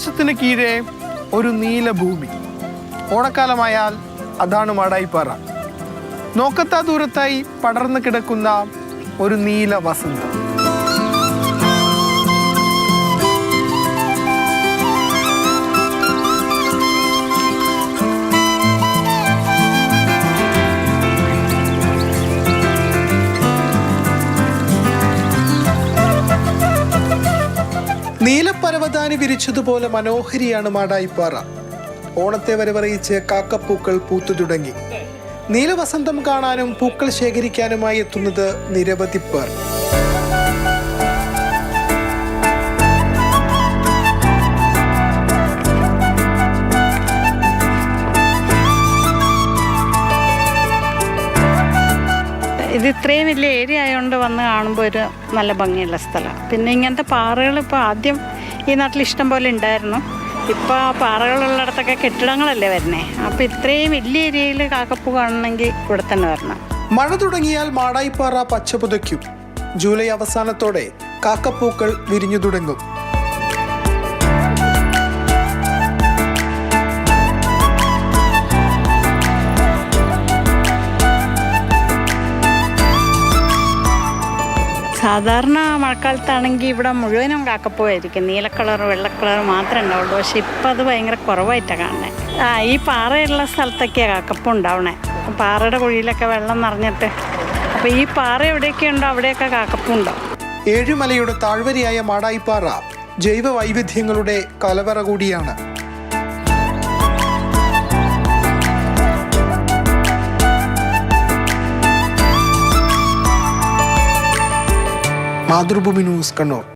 ആകാശത്തിന് കീഴെ ഒരു നീല ഭൂമി. ഓണക്കാലമായാൽ അതാണ് മാടായിപ്പാറ. നോക്കത്താ ദൂരത്തായി പടർന്നു കിടക്കുന്ന ഒരു നീല വസന്തം. നീലപ്പരവതാനി വിരിച്ചതുപോലെ മനോഹരിയാണ് മാടായിപ്പാറ. ഓണത്തെ വരവറിയിച്ച് കാക്കപ്പൂക്കൾ പൂത്തു തുടങ്ങി. നീലവസന്തം കാണാനും പൂക്കൾ ശേഖരിക്കാനുമായി എത്തുന്നത് നിരവധി പേർ. ഇത് ഇത്രയും വലിയ ഏരിയ ആയതുകൊണ്ട് വന്ന് കാണുമ്പോൾ ഒരു നല്ല ഭംഗിയുള്ള സ്ഥലമാണ്. പിന്നെ ഇങ്ങനത്തെ പാറകൾ ഇപ്പോൾ ആദ്യം ഈ നാട്ടിൽ ഇഷ്ടം പോലെ ഉണ്ടായിരുന്നു. ഇപ്പോൾ ആ പാറകളുള്ളിടത്തൊക്കെ കെട്ടിടങ്ങളല്ലേ വരുന്നേ. അപ്പോൾ ഇത്രയും വലിയ ഏരിയയിൽ കാക്കപ്പൂ കാണണമെങ്കിൽ ഇവിടെ തന്നെ വരണം. മഴ തുടങ്ങിയാൽ മാടായിപ്പാറ പച്ച പുതയ്ക്കും. ജൂലൈ അവസാനത്തോടെ കാക്കപ്പൂക്കൾ വിരിഞ്ഞു തുടങ്ങും. സാധാരണ മഴക്കാലത്താണെങ്കിൽ ഇവിടെ മുഴുവനും കാക്കപ്പൂവായിരിക്കും. നീല കളർ വെള്ള കളർ മാത്രമേ ഉണ്ടാവുള്ളൂ. പക്ഷെ ഇപ്പം അത് ഭയങ്കര കുറവായിട്ടാണ് കാണുന്നത്. ഈ പാറയുള്ള സ്ഥലത്തൊക്കെയാണ് കാക്കപ്പൂ ഉണ്ടാവണേ. പാറയുടെ കുഴിയിലൊക്കെ വെള്ളം നിറഞ്ഞിട്ട് അപ്പോൾ ഈ പാറ എവിടെയൊക്കെ ഉണ്ടോ അവിടെയൊക്കെ കാക്കപ്പൂ ഉണ്ടാവും. ഏഴുമലയുടെ താഴ്വരയായ മാടായിപ്പാറ ജൈവ വൈവിധ്യങ്ങളുടെ കലവറ കൂടിയാണ്. മാതൃഭൂമി ന്യൂസ്, കണ്ണൂർ.